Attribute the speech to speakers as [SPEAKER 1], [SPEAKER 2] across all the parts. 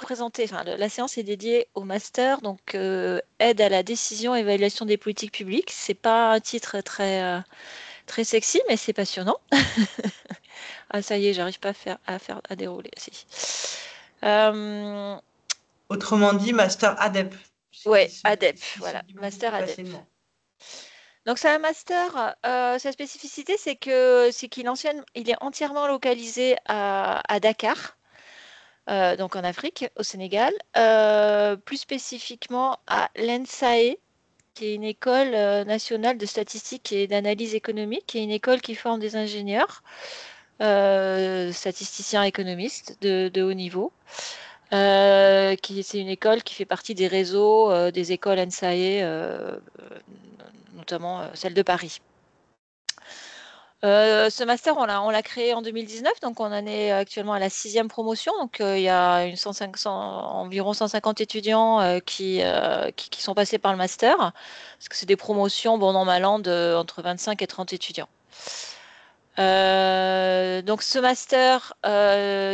[SPEAKER 1] présenter, enfin, la séance est dédiée au master, donc aide à la décision et évaluation des politiques publiques. C'est pas un titre très sexy, mais c'est passionnant. Ah, ça y est, j'arrive pas à dérouler. Si. Euh,
[SPEAKER 2] Autrement dit, master ADEP,
[SPEAKER 1] ouais, ADEP,
[SPEAKER 2] qui se
[SPEAKER 1] voilà,
[SPEAKER 2] dit beaucoup plus
[SPEAKER 1] master ADEP.
[SPEAKER 2] facilement.
[SPEAKER 1] Donc c'est un master. Sa spécificité, c'est il est entièrement localisé à Dakar. Donc en Afrique, au Sénégal, plus spécifiquement à l'ENSAE, qui est une école nationale de statistique et d'analyse économique, qui est une école qui forme des ingénieurs, statisticiens économistes de haut niveau. C'est une école qui fait partie des réseaux des écoles ENSAE, notamment celle de Paris. Ce master, on l'a créé en 2019, donc on en est actuellement à la 6e promotion. Donc il y a environ 150 étudiants qui sont passés par le master, parce que c'est des promotions, bon an mal an, entre 25 et 30 étudiants. Donc ce master,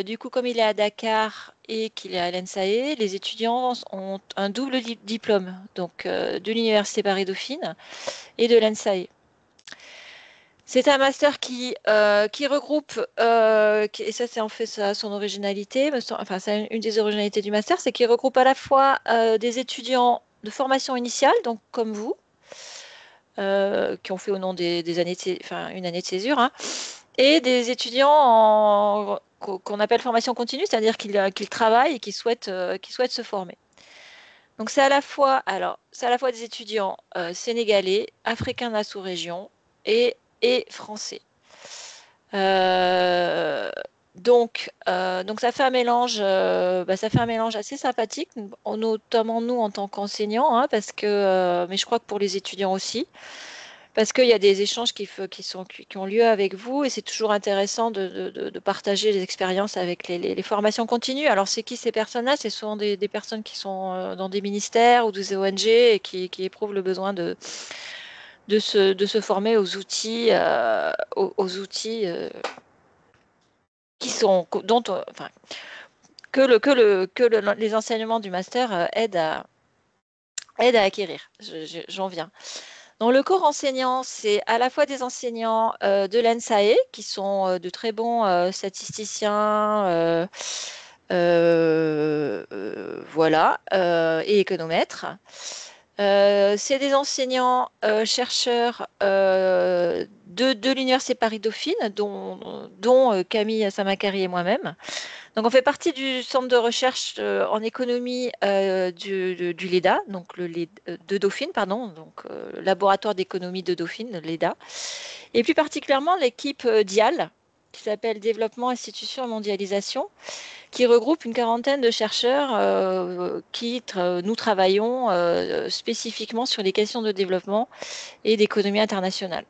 [SPEAKER 1] du coup, comme il est à Dakar et qu'il est à l'ENSAE, les étudiants ont un double diplôme, donc de l'Université Paris-Dauphine et de l'ENSAE. C'est un master qui regroupe, et ça c'est en fait son originalité, enfin c'est une des originalités du master, c'est qu'il regroupe à la fois des étudiants de formation initiale, donc comme vous, qui ont fait au nom des années une année de césure, hein, et des étudiants qu'on appelle formation continue, c'est-à-dire qu'ils travaillent et qui souhaitent se former. Donc c'est à la fois des étudiants sénégalais, africains de la sous-région et français. Donc ça fait un mélange, assez sympathique, notamment nous en tant qu'enseignants, hein, mais je crois que pour les étudiants aussi, parce qu'il y a des échanges qui ont lieu avec vous et c'est toujours intéressant de partager les expériences avec les formations continues. Alors c'est qui ces personnes-là? C'est souvent des personnes qui sont dans des ministères ou des ONG et qui éprouvent le besoin de se former aux outils, que les enseignements du master aident à acquérir. J'en viens. Donc, le corps enseignant, c'est à la fois des enseignants de l'ENSAE, qui sont de très bons statisticiens, voilà, et économètres. C'est des enseignants chercheurs de l'Université Paris-Dauphine, dont Camille Samakari et moi-même. Donc, on fait partie du centre de recherche en économie du LEDA, donc de Dauphine, pardon, donc laboratoire d'économie de Dauphine, LEDA, et plus particulièrement l'équipe DIAL, qui s'appelle Développement, Institutions et Mondialisation, qui regroupe une quarantaine de chercheurs nous travaillons spécifiquement sur les questions de développement et d'économie internationale.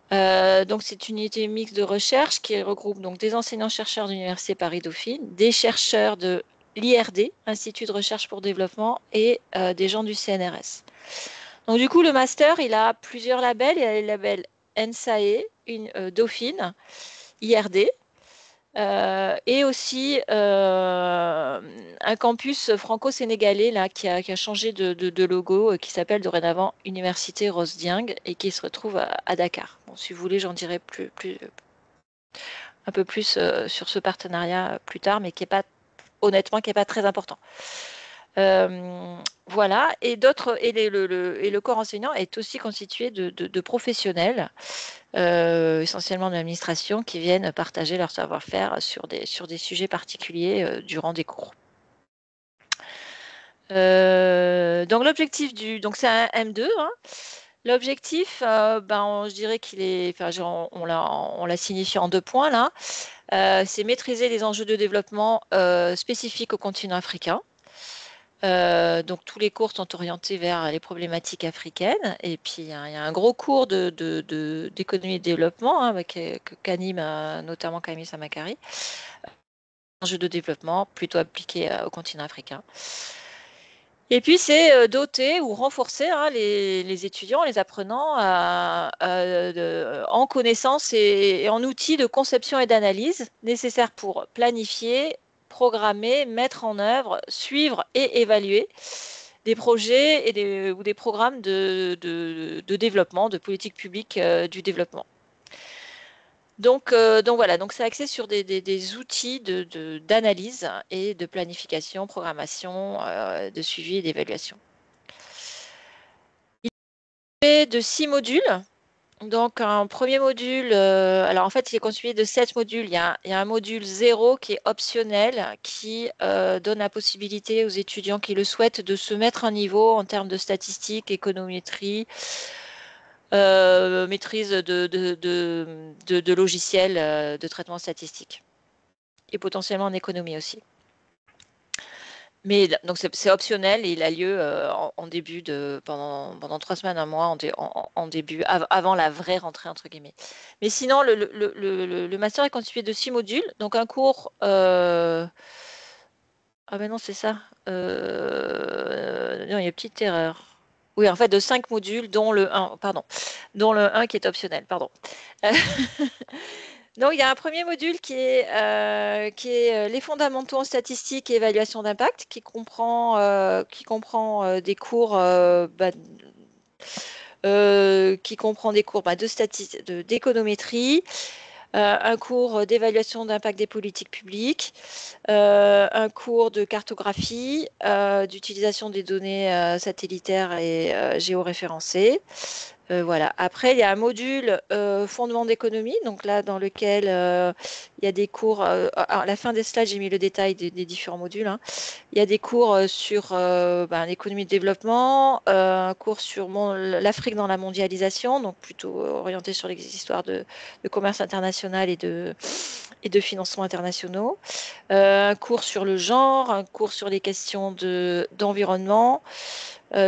[SPEAKER 1] Donc c'est une unité mixte de recherche qui regroupe donc des enseignants-chercheurs de l'Université Paris-Dauphine, des chercheurs de l'IRD, Institut de recherche pour le développement, et des gens du CNRS. Donc du coup, le master, il a plusieurs labels. Il a les labels ENSAE, Dauphine, IRD, et aussi un campus franco-sénégalais là, qui a changé de logo, qui s'appelle dorénavant Université Rose Dieng et qui se retrouve à Dakar. Bon, si vous voulez, j'en dirai un peu plus sur ce partenariat plus tard, mais qui n'est pas, honnêtement, qui n'est pas très important. Voilà, et le corps enseignant est aussi constitué de professionnels, essentiellement de l'administration, qui viennent partager leur savoir-faire sur des sujets particuliers durant des cours. Donc l'objectif donc c'est un M2, hein. L'objectif, je dirais qu'il est, on l'a signifié en 2 points là. C'est maîtriser les enjeux de développement spécifiques au continent africain. Donc tous les cours sont orientés vers les problématiques africaines et puis il y a un gros cours d'économie et de développement, hein, qu'anime notamment Camille Samakari, enjeux de développement plutôt appliqués au continent africain. Et puis c'est doter ou renforcer, hein, les étudiants, les apprenants en connaissances et en outils de conception et d'analyse nécessaires pour planifier, programmer, mettre en œuvre, suivre et évaluer des projets ou des programmes de développement, de politique publique du développement. Donc voilà, donc c'est axé sur des outils d'analyse et de planification, programmation, de suivi et d'évaluation. Il est fait de 6 modules. Donc un premier module, alors en fait il est constitué de 7 modules. Il y a un module 0 qui est optionnel, qui donne la possibilité aux étudiants qui le souhaitent de se mettre un niveau en termes de statistiques, économétrie, maîtrise de logiciels de traitement statistique et potentiellement en économie aussi. Mais donc c'est optionnel et il a lieu en début pendant 3 semaines, un mois, en début, avant la vraie rentrée entre guillemets. Mais sinon, le master est constitué de 6 modules, donc un cours. Ah ben non, c'est ça. Non, il y a une petite erreur. Oui, en fait, de 5 modules, dont le 1, pardon, dont le 1 qui est optionnel, pardon. Donc, il y a un premier module qui est les fondamentaux en statistique et évaluation d'impact, qui comprend des cours d'économétrie, un cours d'évaluation d'impact des politiques publiques, un cours de cartographie, d'utilisation des données satellitaires et géoréférencées. Voilà. Après, il y a un module fondement d'économie, donc là dans lequel il y a des cours. À la fin des slides, j'ai mis le détail des différents modules. Hein. Il y a des cours sur l'économie de développement, un cours sur l'Afrique dans la mondialisation, donc plutôt orienté sur les histoires de commerce international et de financement internationaux. Un cours sur le genre, un cours sur les questions d'environnement.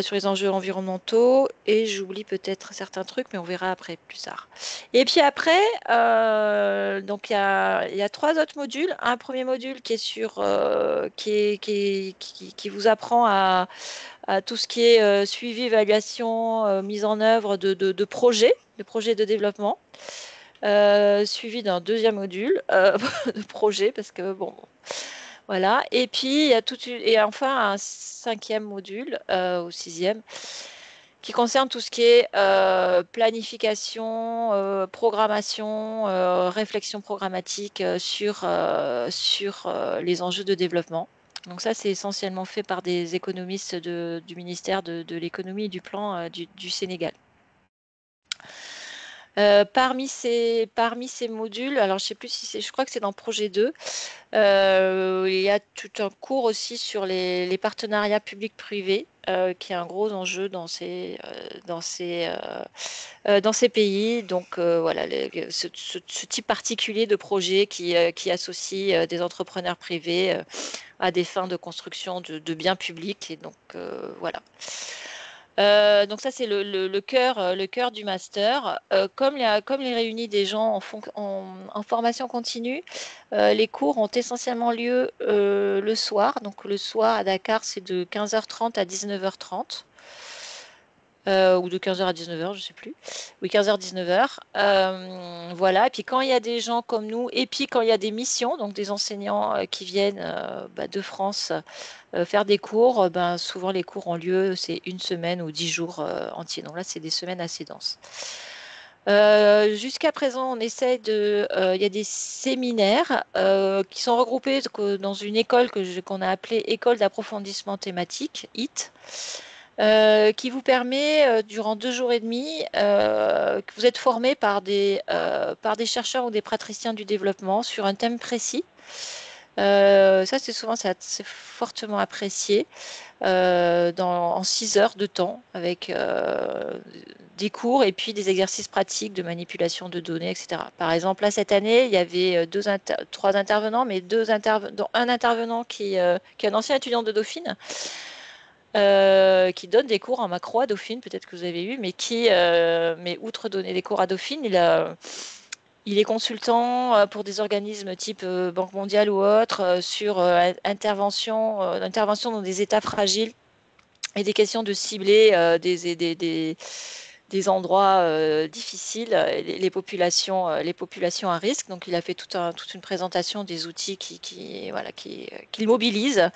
[SPEAKER 1] Sur les enjeux environnementaux, et j'oublie peut-être certains trucs, mais on verra après plus tard. Et puis après, donc il y a 3 autres modules. Un premier module qui est sur qui vous apprend à tout ce qui est suivi, évaluation, mise en œuvre de projets, de développement. Suivi d'un deuxième module de projet, parce que bon. Voilà. Et puis, il y a et enfin un 5e module, ou 6e, qui concerne tout ce qui est planification, programmation, réflexion programmatique sur les enjeux de développement. Donc ça, c'est essentiellement fait par des économistes du ministère de l'économie et du plan du Sénégal. Parmi ces modules, alors je sais plus si je crois que c'est dans projet 2, il y a tout un cours aussi sur les partenariats publics-privés, qui est un gros enjeu dans ces pays. Donc voilà, ce type particulier de projet qui associe des entrepreneurs privés à des fins de construction de biens publics. Et donc voilà. Donc ça c'est le cœur du master. Comme il réunit des gens en formation continue, les cours ont essentiellement lieu le soir. Donc le soir à Dakar, c'est de 15h30 à 19h30. Ou de 15h à 19h, je sais plus. Oui, 15h, 19h. Voilà. Et puis quand il y a des gens comme nous, et puis quand il y a des missions, donc des enseignants qui viennent de France faire des cours, souvent les cours ont lieu, c'est 1 semaine ou 10 jours entiers. Donc là, c'est des semaines assez denses. Jusqu'à présent, on essaie il y a des séminaires qui sont regroupés dans une école qu'on a appelée École d'approfondissement thématique, IT. Qui vous permet, durant 2 jours et demi, que vous êtes formé par des chercheurs ou des praticiens du développement sur un thème précis. Ça, c'est fortement apprécié en 6 heures de temps, avec des cours et puis des exercices pratiques de manipulation de données, etc. Par exemple, là, cette année, il y avait 3 intervenants, mais dont un intervenant qui est un ancien étudiant de Dauphine, qui donne des cours en macro à Dauphine, peut-être que vous avez eu, mais outre donner des cours à Dauphine, il est consultant pour des organismes type Banque mondiale ou autres sur intervention dans des États fragiles et des questions de cibler des endroits difficiles, les populations à risque. Donc, il a fait toute une présentation des outils qu'il mobilise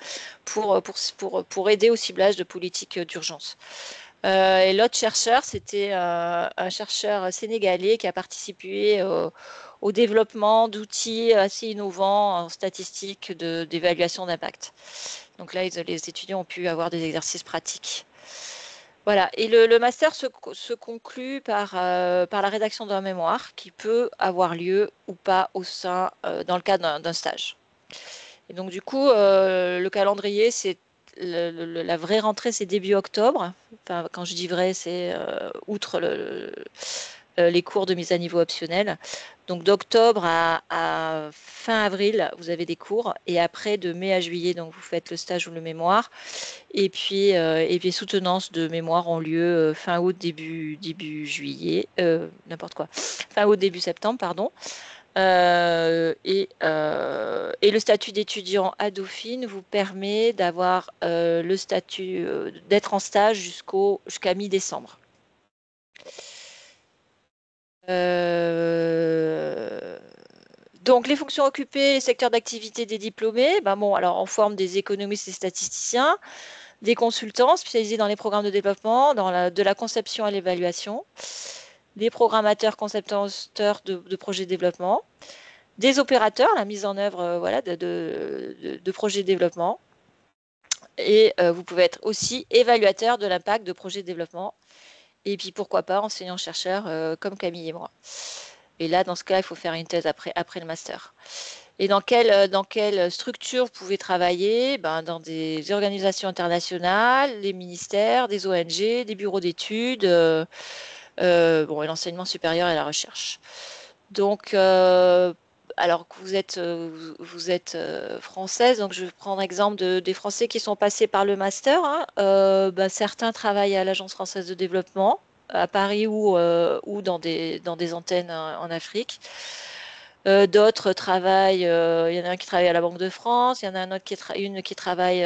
[SPEAKER 1] pour aider au ciblage de politiques d'urgence. Et l'autre chercheur, c'était un chercheur sénégalais qui a participé au développement d'outils assez innovants en statistique d'évaluation d'impact. Donc là, les étudiants ont pu avoir des exercices pratiques. Voilà. Et le master se conclut par la rédaction d'un mémoire qui peut avoir lieu ou pas dans le cadre d'un stage. Et donc, du coup, le calendrier, c'est la vraie rentrée, c'est début octobre. Enfin, quand je dis vrai, c'est outre les cours de mise à niveau optionnels. Donc, d'octobre à fin avril, vous avez des cours. Et après, de mai à juillet, donc vous faites le stage ou le mémoire. Et puis soutenances de mémoire ont lieu fin août, début juillet, n'importe quoi. Fin août, début septembre, pardon. Et le statut d'étudiant à Dauphine vous permet d'avoir le statut d'être en stage jusqu'à mi-décembre. Donc les fonctions occupées, les secteurs d'activité des diplômés, alors on forme des économistes et statisticiens, des consultants spécialisés dans les programmes de développement, de la conception à l'évaluation, des programmateurs concepteurs de projets de développement, des opérateurs, la mise en œuvre de projets de développement. Et vous pouvez être aussi évaluateur de l'impact de projets de développement. Et puis pourquoi pas enseignant-chercheur comme Camille et moi. Et là, dans ce cas, il faut faire une thèse après le master. Et dans quelle structure vous pouvez travailler? Dans des organisations internationales, les ministères, des ONG, des bureaux d'études, et l'enseignement supérieur et la recherche. Donc, alors que vous êtes française, donc je vais prendre exemple des Français qui sont passés par le master. Certains travaillent à l'Agence française de développement à Paris ou dans des antennes en Afrique. D'autres travaillent, il y en a un qui travaille à la Banque de France, il y en a un autre une qui travaille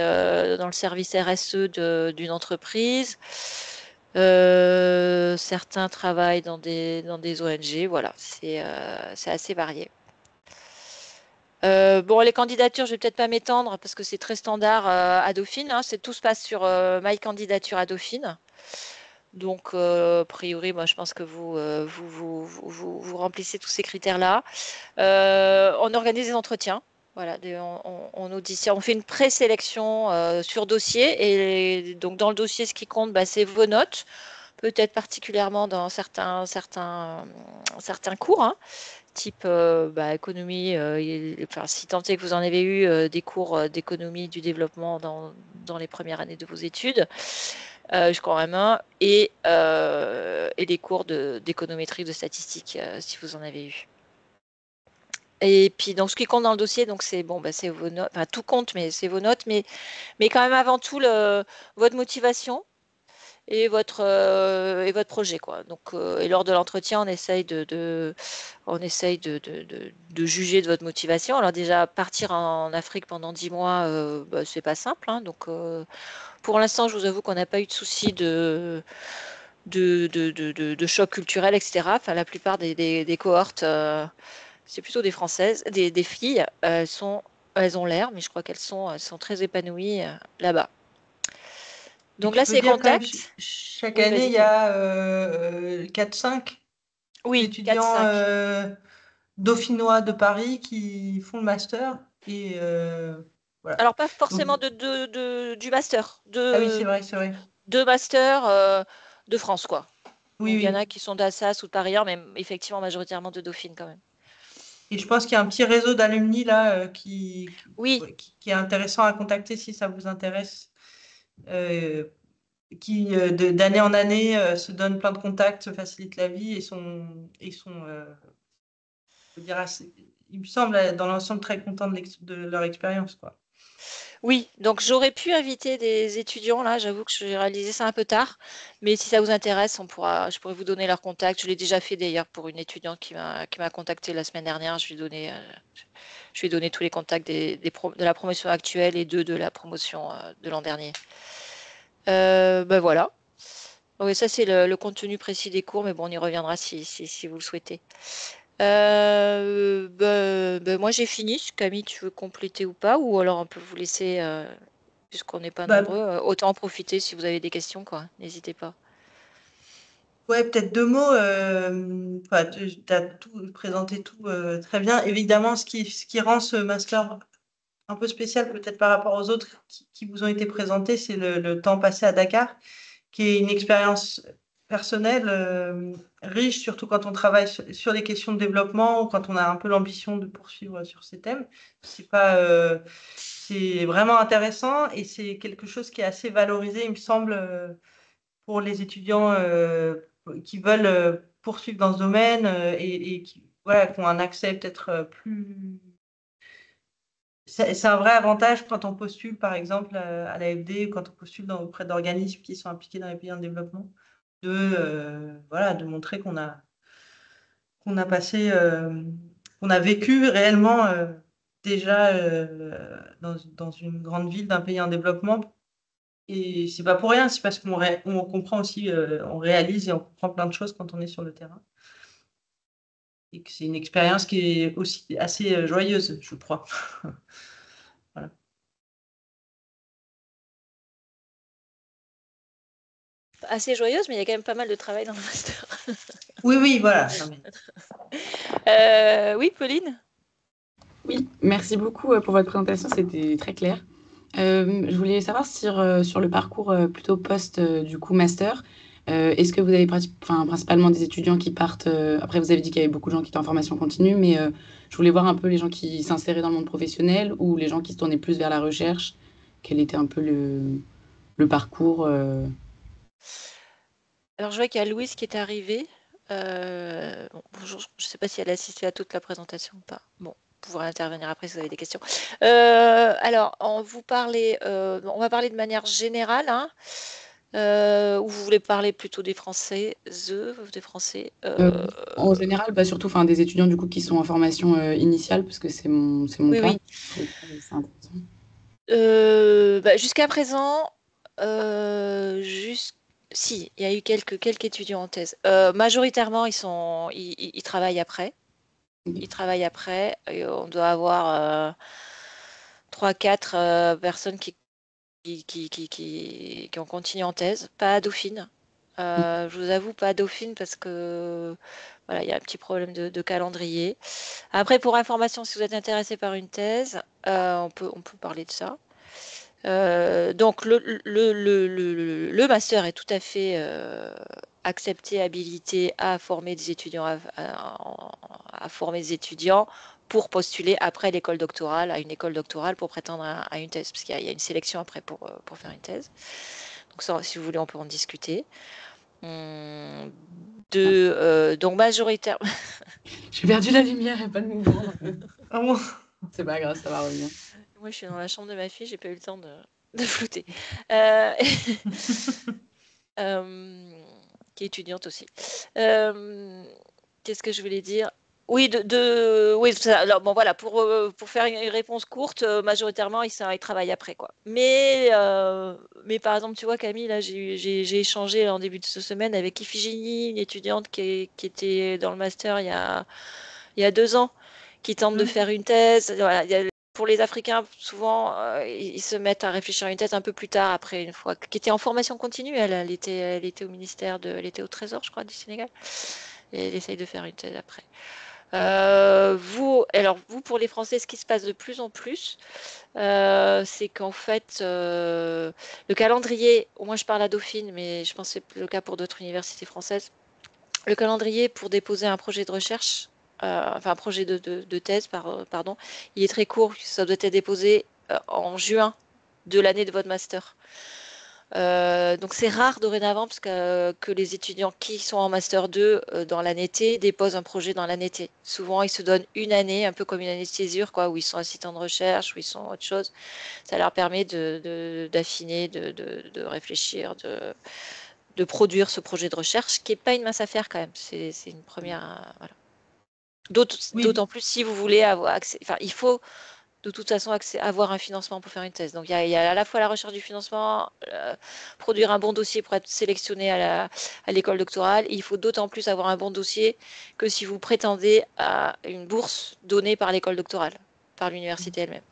[SPEAKER 1] dans le service RSE d'une entreprise. Certains travaillent dans des ONG, voilà, c'est assez varié. Les candidatures, je vais peut-être pas m'étendre parce que c'est très standard à Dauphine. Tout se passe sur My Candidature à Dauphine. Donc, a priori, moi, je pense que vous remplissez tous ces critères-là. On organise des entretiens. Voilà, on fait une présélection sur dossier. Et donc, dans le dossier, ce qui compte, c'est vos notes, peut-être particulièrement dans certains cours, type économie, si tant est que vous en avez eu des cours d'économie du développement dans les premières années de vos études, je crois vraiment, et les cours d'économétrie, de statistique, si vous en avez eu. Et puis, donc, ce qui compte dans le dossier, donc c'est c'est vos notes, enfin, tout compte, mais c'est vos notes, mais quand même avant tout votre motivation et votre projet, quoi. Donc, et lors de l'entretien, on essaye de juger de votre motivation. Alors déjà, partir en Afrique pendant 10 mois, c'est pas simple, hein. Donc, pour l'instant, je vous avoue qu'on n'a pas eu de soucis de choc culturel, etc. Enfin, la plupart des cohortes, c'est plutôt des Françaises, des filles. Elles ont l'air, mais je crois qu'elles sont très épanouies là-bas.
[SPEAKER 2] Et
[SPEAKER 1] Donc
[SPEAKER 2] tu
[SPEAKER 1] là,
[SPEAKER 2] peux
[SPEAKER 1] c'est
[SPEAKER 2] dire quand même,
[SPEAKER 1] contact.
[SPEAKER 2] chaque
[SPEAKER 1] Oui,
[SPEAKER 2] année,
[SPEAKER 1] vas-y,
[SPEAKER 2] il y
[SPEAKER 1] dis-moi.
[SPEAKER 2] a 4-5
[SPEAKER 1] Oui,
[SPEAKER 2] étudiants
[SPEAKER 1] 4-5.
[SPEAKER 2] dauphinois de Paris qui font le master. Et voilà.
[SPEAKER 1] Alors, pas
[SPEAKER 2] Donc,
[SPEAKER 1] forcément du master,
[SPEAKER 2] ah oui, c'est vrai, c'est vrai.
[SPEAKER 1] de master de France, quoi.
[SPEAKER 2] Oui,
[SPEAKER 1] Donc, il y en a
[SPEAKER 2] oui.
[SPEAKER 1] qui sont d'Assas ou de Paris, mais effectivement, majoritairement de Dauphine, quand même.
[SPEAKER 2] Et je pense qu'il y a un petit réseau d'alumni là
[SPEAKER 1] Oui,
[SPEAKER 2] ouais, qui est intéressant à contacter si ça vous intéresse. Euh, qui d'année en année se donnent plein de contacts, se facilitent la vie je veux dire il me semble, dans l'ensemble, très contents de leur expérience, quoi.
[SPEAKER 1] oui. Donc, j'aurais pu inviter des étudiants, là. J'avoue que j'ai réalisé ça un peu tard. Mais si ça vous intéresse, je pourrais vous donner leur contact. Je l'ai déjà fait d'ailleurs pour une étudiante qui m'a contacté la semaine dernière. Je lui ai donné tous les contacts de la promotion actuelle et de la promotion de l'an dernier. Voilà. Oui, ça c'est le contenu précis des cours, mais bon, on y reviendra si vous le souhaitez. Moi j'ai fini. Si Camille, tu veux compléter ou pas, ou alors on peut vous laisser, puisqu'on n'est pas nombreux,
[SPEAKER 2] Bah,
[SPEAKER 1] autant en profiter si vous avez des questions, quoi. N'hésitez pas.
[SPEAKER 2] ouais, peut-être deux mots. Enfin, tu as tout présenté tout très bien. Évidemment, ce qui rend ce master un peu spécial, peut-être par rapport aux autres qui vous ont été présentés, c'est le temps passé à Dakar, qui est une expérience personnelle riche, surtout quand on travaille sur les questions de développement ou quand on a un peu l'ambition de poursuivre sur ces thèmes. C'est pas, c'est vraiment intéressant et c'est quelque chose qui est assez valorisé, il me semble, pour les étudiants qui veulent poursuivre dans ce domaine et qui, voilà, qui ont un accès peut-être plus. C'est un vrai avantage quand on postule, par exemple, à l'AFD ou quand on postule auprès d'organismes qui sont impliqués dans les pays en développement, voilà, de montrer qu'on a passé, qu'on a vécu réellement déjà dans une grande ville d'un pays en développement. Et c'est pas pour rien, c'est parce on comprend aussi, on réalise et on comprend plein de choses quand on est sur le terrain. Et que c'est une expérience qui est aussi assez joyeuse, je crois. Voilà.
[SPEAKER 1] Assez joyeuse, mais il y a quand même pas mal de travail dans le master.
[SPEAKER 2] Oui, oui, voilà. Non, mais...
[SPEAKER 1] Oui, Pauline?
[SPEAKER 3] Oui, merci beaucoup pour votre présentation, c'était très clair. Je voulais savoir sur le parcours plutôt post du coup master, est-ce que vous avez principalement des étudiants qui partent, après vous avez dit qu'il y avait beaucoup de gens qui étaient en formation continue, mais je voulais voir un peu les gens qui s'inséraient dans le monde professionnel ou les gens qui se tournaient plus vers la recherche. Quel était un peu le parcours
[SPEAKER 1] Alors, je vois qu'il y a Louise qui est arrivée. Bon, bonjour, je ne sais pas si elle a assisté à toute la présentation ou pas. Bon, vous pourrez intervenir après si vous avez des questions. Alors, on va parler de manière générale, hein, ou vous voulez parler plutôt des Français, des Français.
[SPEAKER 3] Euh, En général, bah, surtout des étudiants du coup qui sont en formation initiale, parce que c'est mon
[SPEAKER 1] Oui,
[SPEAKER 3] cas.
[SPEAKER 1] oui.
[SPEAKER 3] Je trouve que c'est intéressant.
[SPEAKER 1] Jusqu'à présent, si, il y a eu quelques étudiants en thèse. Majoritairement, ils travaillent après.
[SPEAKER 3] Ok.
[SPEAKER 1] Ils travaillent après. Et on doit avoir 3-4 personnes qui ont continué en thèse. Pas à Dauphine. Je vous avoue, pas à Dauphine parce que voilà, il y a un petit problème de calendrier. Après, pour information, si vous êtes intéressé par une thèse, on peut parler de ça. Donc le master est tout à fait accepté, habilité à former des étudiants, à former des étudiants pour postuler après l'école doctorale, à une école doctorale pour prétendre à une thèse, parce qu'il y a une sélection après pour faire une thèse. Donc ça, si vous voulez, on peut en discuter. Donc majoritaire.
[SPEAKER 3] J'ai perdu la lumière et pas de mouvement.
[SPEAKER 2] Ah bon.
[SPEAKER 3] C'est pas grave, ça va revenir.
[SPEAKER 1] Moi, je suis dans la chambre de ma fille, j'ai pas eu le temps de flouter. Euh, qui est étudiante aussi. Qu'est-ce que je voulais dire? Oui, oui, alors bon voilà, pour faire une réponse courte, majoritairement ils travaillent après quoi. Mais par exemple, tu vois Camille, là j'ai échangé en début de cette semaine avec Iphigénie, une étudiante qui était dans le master il y a 2 ans, qui tente de faire une thèse. Voilà, pour les Africains, souvent, ils se mettent à réfléchir à une thèse un peu plus tard, après une fois, qui était en formation continue. Elle était au ministère elle était au Trésor, je crois, du Sénégal. Et elle essaye de faire une thèse après. Vous, pour les Français, ce qui se passe de plus en plus, c'est qu'en fait, le calendrier, moi je parle à Dauphine, mais je pense que c'est le cas pour d'autres universités françaises, le calendrier pour déposer un projet de recherche, enfin un projet de thèse, pardon, il est très court. Ça doit être déposé en juin de l'année de votre master. Donc c'est rare dorénavant parce que les étudiants qui sont en master 2 dans l'année T déposent un projet dans l'année T. Souvent ils se donnent une année, un peu comme une année de césure, quoi, où ils sont assistants de recherche, où ils sont autre chose. Ça leur permet d'affiner, de réfléchir, de produire ce projet de recherche, qui n'est pas une mince affaire quand même. C'est une première. Voilà.
[SPEAKER 2] Oui,
[SPEAKER 1] D'autant plus si vous voulez avoir accès. Enfin, il faut de toute façon avoir un financement pour faire une thèse. Donc il y a à la fois la recherche du financement, produire un bon dossier pour être sélectionné à l'école doctorale. Et il faut d'autant plus avoir un bon dossier que si vous prétendez à une bourse donnée par l'école doctorale, par l'université elle-même.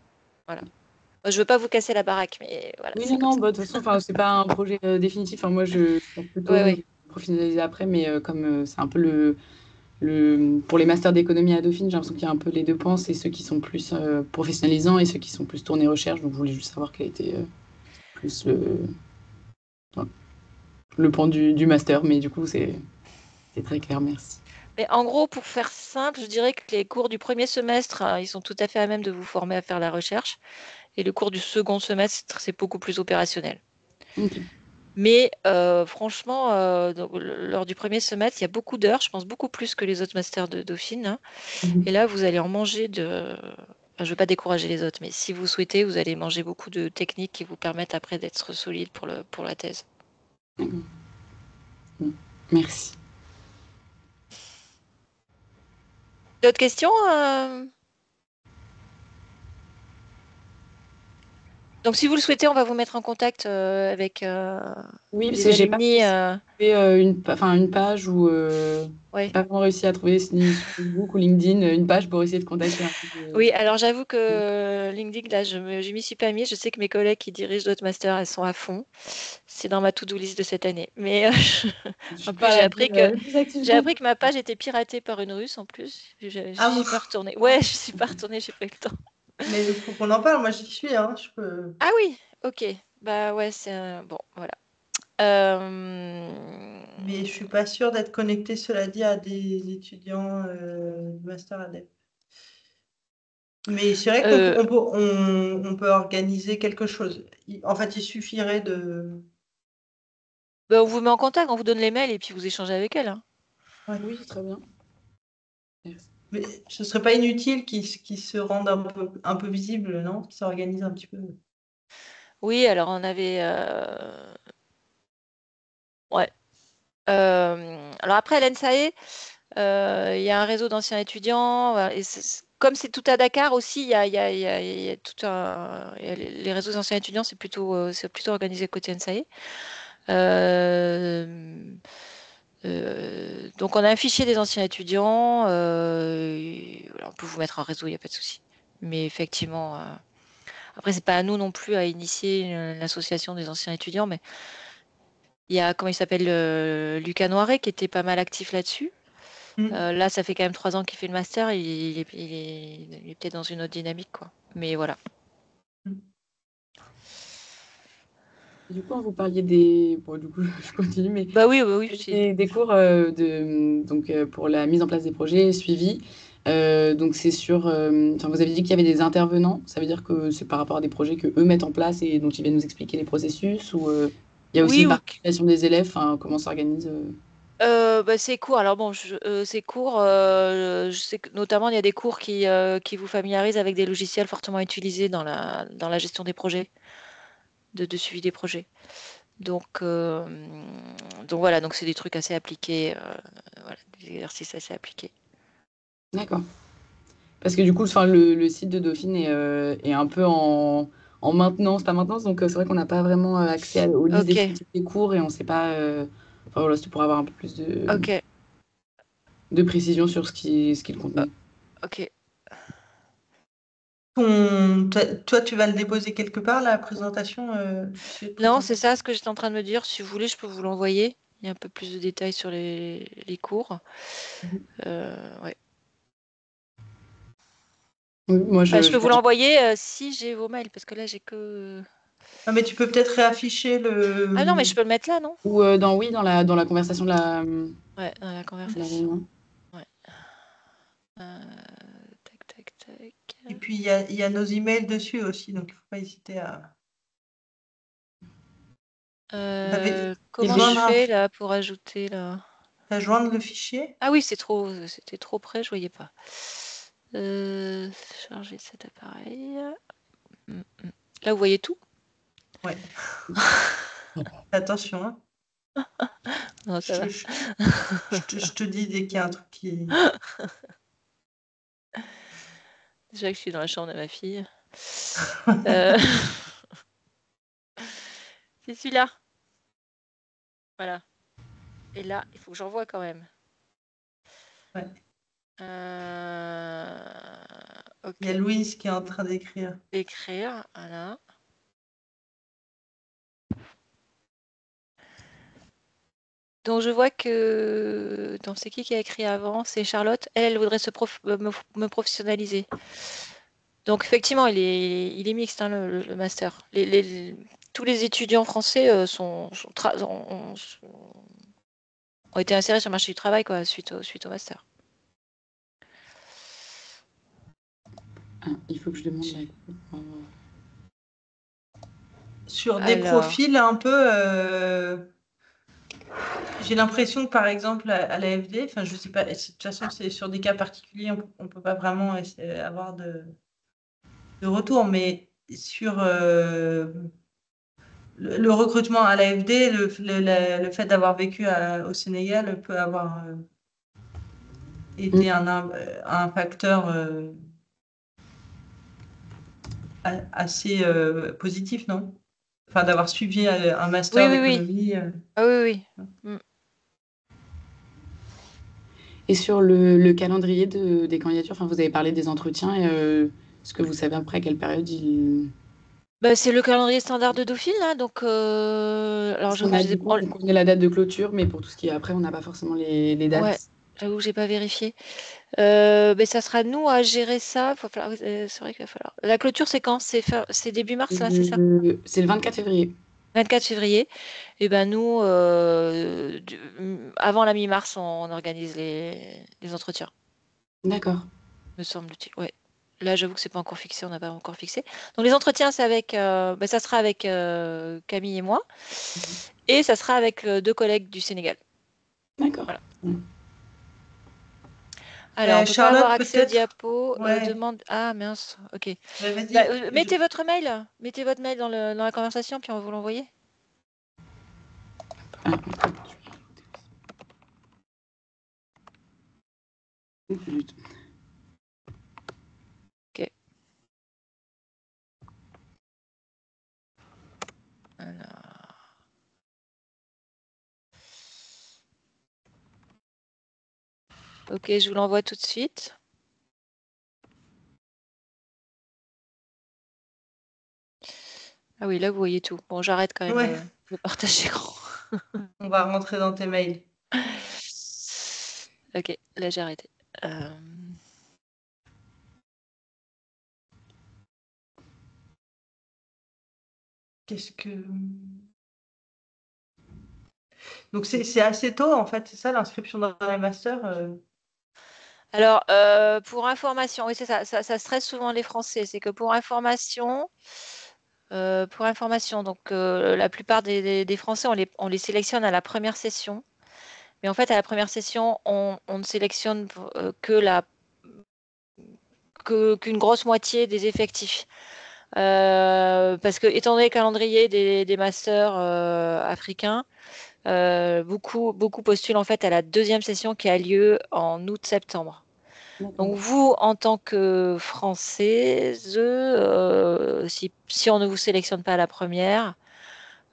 [SPEAKER 1] Voilà. Moi, je veux pas vous casser la baraque, mais voilà,
[SPEAKER 3] Oui,
[SPEAKER 1] c'est
[SPEAKER 3] non,
[SPEAKER 1] comme
[SPEAKER 3] non,
[SPEAKER 1] ça.
[SPEAKER 3] bah, de toute façon, enfin, c'est pas un projet définitif. Enfin, moi, je pense plutôt
[SPEAKER 1] Ouais, ouais.
[SPEAKER 3] professionnaliser après, mais comme c'est un peu pour les masters d'économie à Dauphine, j'ai l'impression qu'il y a un peu les deux pans, c'est ceux qui sont plus professionnalisants et ceux qui sont plus tournés recherche. Donc, je voulais juste savoir quel était plus enfin, le pan du master, mais du coup, c'est très clair, merci.
[SPEAKER 1] Mais en gros, pour faire simple, je dirais que les cours du premier semestre, ils sont tout à fait à même de vous former à faire la recherche. Et le cours du second semestre, c'est beaucoup plus opérationnel.
[SPEAKER 3] Ok.
[SPEAKER 1] Mais franchement, lors du premier semestre, il y a beaucoup d'heures, je pense beaucoup plus que les autres masters de Dauphine, hein. Et là, vous allez en manger de... Enfin, je ne veux pas décourager les autres, mais si vous souhaitez, vous allez manger beaucoup de techniques qui vous permettent après d'être solide pour la thèse.
[SPEAKER 3] D'accord. Bon, merci.
[SPEAKER 1] D'autres questions Donc, si vous le souhaitez, on va vous mettre en contact avec
[SPEAKER 3] Oui, parce
[SPEAKER 1] des
[SPEAKER 3] que j'ai pas
[SPEAKER 1] alumni.
[SPEAKER 3] réussi à trouver une page où j'ai
[SPEAKER 1] Ouais.
[SPEAKER 3] pas vraiment réussi à trouver ni sur Facebook ou LinkedIn une page pour essayer de contacter un peu
[SPEAKER 1] Oui, alors j'avoue que LinkedIn, là, je m'y suis pas mis. Je sais que mes collègues qui dirigent d'autres masters, elles sont à fond. C'est dans ma to-do list de cette année. Mais
[SPEAKER 3] je
[SPEAKER 1] en
[SPEAKER 3] suis
[SPEAKER 1] plus,
[SPEAKER 3] pas la plus active
[SPEAKER 1] j'ai
[SPEAKER 3] non
[SPEAKER 1] appris
[SPEAKER 3] plus.
[SPEAKER 1] que ma page était piratée par une Russe en plus. Je
[SPEAKER 2] Ah,
[SPEAKER 1] suis pas retournée. Ouais, je suis pas retournée, j'ai pas eu le temps.
[SPEAKER 2] mais il faut qu'on en parle. Moi, j'y suis. Hein. Je peux...
[SPEAKER 1] Ah oui, ok. Bah ouais, bon, voilà.
[SPEAKER 2] Mais je suis pas sûre d'être connectée, cela dit, à des étudiants master ADEP. Mais c'est vrai qu'on peut,
[SPEAKER 1] euh,
[SPEAKER 2] on peut organiser quelque chose. En fait, il suffirait de...
[SPEAKER 1] Bah, on vous met en contact, on vous donne les mails et puis vous échangez avec elle, hein.
[SPEAKER 2] Ouais.
[SPEAKER 3] Oui, très bien. Merci.
[SPEAKER 2] Mais ce serait pas inutile qu'ils se rendent un peu visibles, non? Qu'ils s'organisent un petit peu.
[SPEAKER 1] Oui, alors on avait... Ouais. Alors après, à l'ENSAE, il y a un réseau d'anciens étudiants. Voilà, et comme c'est tout à Dakar aussi, il y a tout un... les réseaux d'anciens étudiants, c'est plutôt organisé côté NSAE. Donc on a un fichier des anciens étudiants. Voilà, on peut vous mettre en réseau, il n'y a pas de souci. Mais effectivement, après, c'est pas à nous non plus à initier l'association des anciens étudiants, mais il y a, comment il s'appelle, Lucas Noiret qui était pas mal actif là-dessus.
[SPEAKER 2] Mm.
[SPEAKER 1] Là, ça fait quand même 3 ans qu'il fait le master, il est peut-être dans une autre dynamique, quoi. Mais voilà.
[SPEAKER 3] Du coup, vous parliez des... Bon, du coup, je continue, mais
[SPEAKER 1] Bah oui, oui,
[SPEAKER 3] des cours pour la mise en place des projets suivis. Donc, c'est sur... Enfin, vous avez dit qu'il y avait des intervenants. Ça veut dire que c'est par rapport à des projets que eux mettent en place et dont ils viennent nous expliquer les processus ou il y a aussi
[SPEAKER 1] oui,
[SPEAKER 3] une participation des élèves. Enfin, comment s'organise
[SPEAKER 1] bah, c'est court. Alors bon, c'est court. Je sais que notamment il y a des cours qui vous familiarisent avec des logiciels fortement utilisés dans la gestion des projets, de suivi des projets. Donc voilà, donc c'est des trucs assez appliqués, voilà, des exercices assez appliqués.
[SPEAKER 3] D'accord. Parce que du coup, enfin, le site de Dauphine est un peu en maintenance, pas maintenance, donc c'est vrai qu'on n'a pas vraiment accès aux listes
[SPEAKER 1] Ok,
[SPEAKER 3] descriptives des cours et on ne sait pas. Enfin voilà, c'était pour avoir un peu plus
[SPEAKER 1] ok,
[SPEAKER 3] de précision sur ce qu'il contenait.
[SPEAKER 1] ok.
[SPEAKER 2] Toi, tu vas le déposer quelque part, la présentation, le fichier de
[SPEAKER 1] Non, c'est
[SPEAKER 2] présentation.
[SPEAKER 1] ça ce que j'étais en train de me dire. Si vous voulez, je peux vous l'envoyer. Il y a un peu plus de détails sur les cours. Ouais.
[SPEAKER 3] Oui, moi,
[SPEAKER 1] Enfin, je peux
[SPEAKER 3] je
[SPEAKER 1] vous
[SPEAKER 3] pense.
[SPEAKER 1] l'envoyer si j'ai vos mails, parce que là, j'ai que...
[SPEAKER 2] Ah, mais tu peux peut-être réafficher
[SPEAKER 1] Ah non, mais
[SPEAKER 2] le...
[SPEAKER 1] je peux le mettre là, non?
[SPEAKER 3] Ou oui, dans la conversation
[SPEAKER 1] Ouais, dans la
[SPEAKER 3] de la
[SPEAKER 1] conversation.
[SPEAKER 3] réunion.
[SPEAKER 1] Ouais. Tac, tac, tac.
[SPEAKER 2] Et puis, il y a nos emails dessus aussi, donc il ne faut pas hésiter à... Et
[SPEAKER 1] Comment je
[SPEAKER 2] joindre,
[SPEAKER 1] fais là pour ajouter là?
[SPEAKER 2] à joindre le fichier.
[SPEAKER 1] Ah oui, c'était trop près, je voyais pas. Euh, Charger cet appareil. Mm, mm. Là, vous voyez tout?
[SPEAKER 2] Ouais. Attention, hein.
[SPEAKER 1] Non, ça va.
[SPEAKER 2] Je te dis dès qu'il y a un truc qui...
[SPEAKER 1] Déjà que je suis dans la chambre de ma fille. Euh, C'est celui-là. Voilà. Et là, il faut que j'envoie quand même.
[SPEAKER 2] Ouais.
[SPEAKER 1] Ok.
[SPEAKER 2] Il y a Louise qui est en train d'écrire.
[SPEAKER 1] Écrire, voilà. Donc je vois que c'est qui a écrit avant? C'est Charlotte. Elle voudrait me professionnaliser. Donc effectivement, il est mixte, hein, le master. Tous les étudiants français ont été insérés sur le marché du travail quoi, suite au master.
[SPEAKER 3] Il faut que je demande
[SPEAKER 2] Sur des
[SPEAKER 1] Alors,
[SPEAKER 2] profils un peu... J'ai l'impression que, par exemple, à l'AFD, enfin, je sais pas, de toute façon, c'est sur des cas particuliers, on ne peut pas vraiment avoir de retour, mais sur le recrutement à l'AFD, le fait d'avoir vécu au Sénégal peut avoir été un facteur assez positif, non? Enfin, d'avoir suivi un
[SPEAKER 1] oui,
[SPEAKER 2] master
[SPEAKER 1] oui, oui.
[SPEAKER 2] d'économie.
[SPEAKER 1] Ah oui, oui. Mm.
[SPEAKER 3] Et sur le calendrier des candidatures, enfin, vous avez parlé des entretiens. Est-ce que vous savez après à quelle période
[SPEAKER 1] Bah, c'est le calendrier standard de Dauphine, là, donc alors
[SPEAKER 3] Parce qu'on a du coup, on connaît la date de clôture, mais pour tout ce qui est après, on n'a pas forcément les dates.
[SPEAKER 1] ouais, j'avoue que j'ai pas vérifié. Mais ça sera nous à gérer ça. C'est vrai qu'il va falloir. La clôture, c'est quand? C'est début mars, là, c'est ça?
[SPEAKER 3] C'est le 24 février.
[SPEAKER 1] 24 février. Et ben nous, avant la mi-mars, on organise les entretiens,
[SPEAKER 3] D'accord.
[SPEAKER 1] me semble-t-il. Ouais. Là, j'avoue que c'est pas encore fixé, on n'a pas encore fixé. Donc les entretiens, c'est ça sera avec Camille et moi, et ça sera avec 2 collègues du Sénégal.
[SPEAKER 3] D'accord.
[SPEAKER 1] Voilà. Alors, on peut pas avoir
[SPEAKER 2] Charlotte,
[SPEAKER 1] accès aux
[SPEAKER 2] peut-être.
[SPEAKER 1] diapos.
[SPEAKER 2] Ouais.
[SPEAKER 1] Demande. Ah mince. Ok.
[SPEAKER 2] Vas-y.
[SPEAKER 1] Mettez votre mail. Mettez votre mail dans la conversation, puis on va vous l'envoyer.
[SPEAKER 3] Ah,
[SPEAKER 1] Ok. Alors. Ok, je vous l'envoie tout de suite. Ah oui, là, vous voyez tout. Bon, j'arrête quand même
[SPEAKER 2] Ouais.
[SPEAKER 1] le partage écran.
[SPEAKER 2] On va rentrer dans tes mails.
[SPEAKER 1] Ok, là, j'ai arrêté.
[SPEAKER 2] Qu'est-ce que... Donc c'est assez tôt, en fait, c'est ça, l'inscription dans les masters
[SPEAKER 1] Alors, pour information, oui, c'est ça, ça stresse souvent les Français. C'est que pour information, donc la plupart des Français, on les sélectionne à la première session. Mais en fait, à la première session, on ne sélectionne qu'une grosse moitié des effectifs. Parce que, étant donné le calendrier des masters africains, beaucoup postulent en fait à la deuxième session qui a lieu en août-septembre. Donc vous, en tant que Française, si on ne vous sélectionne pas à la première,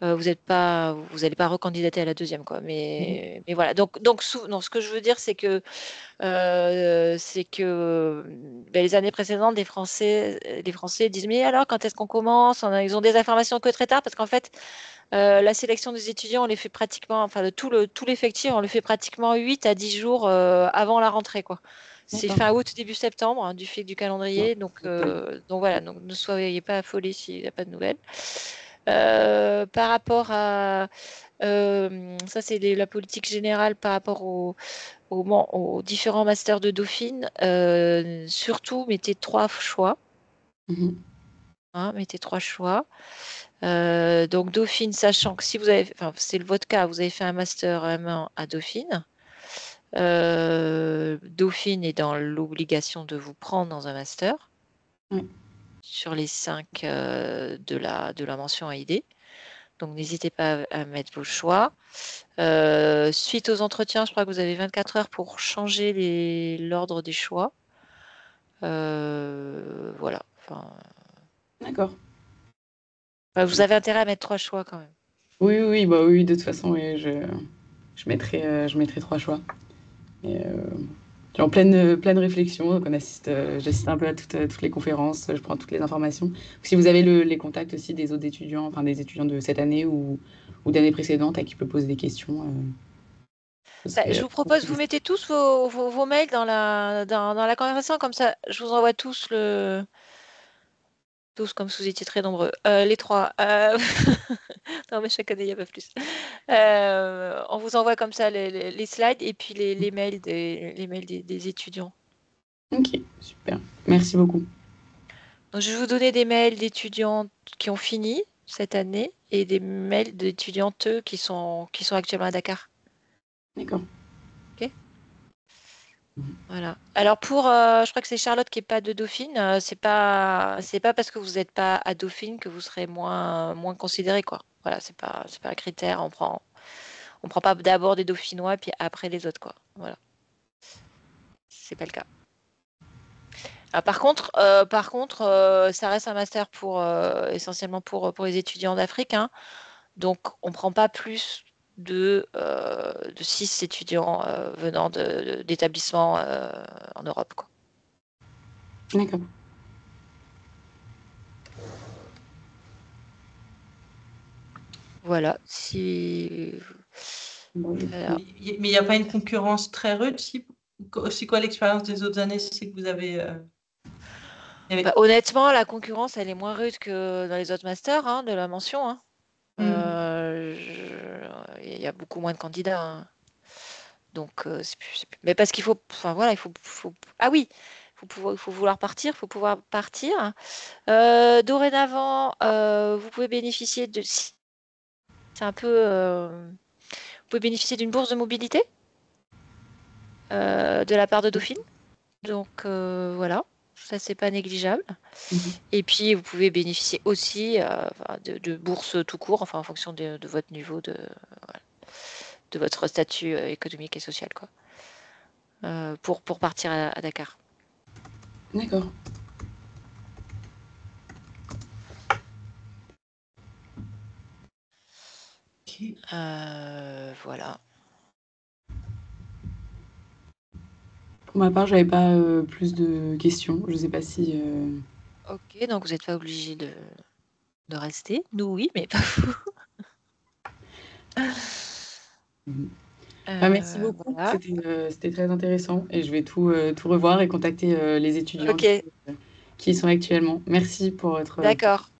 [SPEAKER 1] vous n'allez pas recandidater à la deuxième, quoi. Mais voilà. Donc non, ce que je veux dire, c'est que les années précédentes, les Français disent mais alors quand est-ce qu'on commence? Ils ont des informations que très tard parce qu'en fait, la sélection des étudiants, on les fait pratiquement, enfin de tout l'effectif, on le fait pratiquement 8 à 10 jours avant la rentrée, quoi. C'est fin août, début septembre, hein, du fait du calendrier. Donc voilà, donc ne soyez pas affolés s'il n'y a pas de nouvelles. Par rapport à ça, c'est la politique générale par rapport aux différents masters de Dauphine. Surtout, mettez 3 choix. Hein, mettez 3 choix. Donc Dauphine, sachant que si vous avez, enfin c'est votre cas, vous avez fait un master M1 à Dauphine. Dauphine est dans l'obligation de vous prendre dans un master sur les 5 de la mention AID. Donc n'hésitez pas à mettre vos choix. Suite aux entretiens, je crois que vous avez 24 heures pour changer l'ordre des choix. Voilà. Enfin,
[SPEAKER 3] D'accord.
[SPEAKER 1] Vous avez intérêt à mettre 3 choix quand même.
[SPEAKER 3] Oui, bah oui, de toute façon, oui, je mettrai 3 choix. Et, je suis en pleine réflexion, donc j'assiste un peu à toutes les conférences, je prends toutes les informations. Si vous avez les contacts aussi des autres étudiants, enfin des étudiants de cette année ou d'années précédentes à qui peut poser des questions, ce
[SPEAKER 1] Je
[SPEAKER 3] serait.
[SPEAKER 1] vous propose, vous mettez tous vos mails dans la conversation, comme ça, je vous envoie tous comme si vous étiez très nombreux. Les 3. Non, mais chaque année, il n'y a pas plus. On vous envoie comme ça les slides et puis les mails des étudiants.
[SPEAKER 3] Ok, super. Merci beaucoup.
[SPEAKER 1] Donc, je vais vous donner des mails d'étudiants qui ont fini cette année et des mails d'étudiantes qui sont actuellement à Dakar.
[SPEAKER 3] D'accord.
[SPEAKER 1] Ok.
[SPEAKER 3] Mhm.
[SPEAKER 1] Voilà. Alors je crois que c'est Charlotte qui n'est pas de Dauphine. C'est pas parce que vous n'êtes pas à Dauphine que vous serez moins considéré, quoi. Voilà, c'est pas un critère. On prend pas d'abord des Dauphinois puis après les autres, quoi. Voilà, c'est pas le cas. Par contre, ça reste un master essentiellement pour les étudiants d'Afrique, hein. Donc, on ne prend pas plus de 6 étudiants venant d'établissements en Europe, quoi.
[SPEAKER 3] D'accord.
[SPEAKER 1] Voilà. Si...
[SPEAKER 3] Bon,
[SPEAKER 1] Voilà.
[SPEAKER 2] Mais il n'y a pas une concurrence très rude. C'est quoi l'expérience des autres années? C'est que vous avez. Il y avait-
[SPEAKER 1] Honnêtement, la concurrence, elle est moins rude que dans les autres masters, hein, de la mention, hein. Il y a beaucoup moins de candidats, hein. Donc, mais parce qu'il faut, enfin voilà, ah oui, il faut vouloir partir, il faut pouvoir partir. Dorénavant, vous pouvez bénéficier c'est un peu, vous pouvez bénéficier d'une bourse de mobilité de la part de Dauphine. Donc voilà, ça c'est pas négligeable.
[SPEAKER 3] Mhm.
[SPEAKER 1] Et puis vous pouvez bénéficier aussi de bourses tout court, enfin en fonction de votre niveau voilà, de votre statut économique et social, quoi, pour partir à Dakar.
[SPEAKER 3] D'accord.
[SPEAKER 2] Ok.
[SPEAKER 1] Voilà.
[SPEAKER 3] Pour ma part, j'avais pas plus de questions. Je sais pas si.
[SPEAKER 1] Ok, donc vous n'êtes pas obligé de rester. Nous, oui, mais pas vous.
[SPEAKER 3] Mhm. Bah, merci beaucoup.
[SPEAKER 1] Voilà.
[SPEAKER 3] C'était très intéressant et je vais tout revoir et contacter les étudiants
[SPEAKER 1] Ok,
[SPEAKER 3] qui y sont actuellement. Merci pour votre.
[SPEAKER 1] d'accord.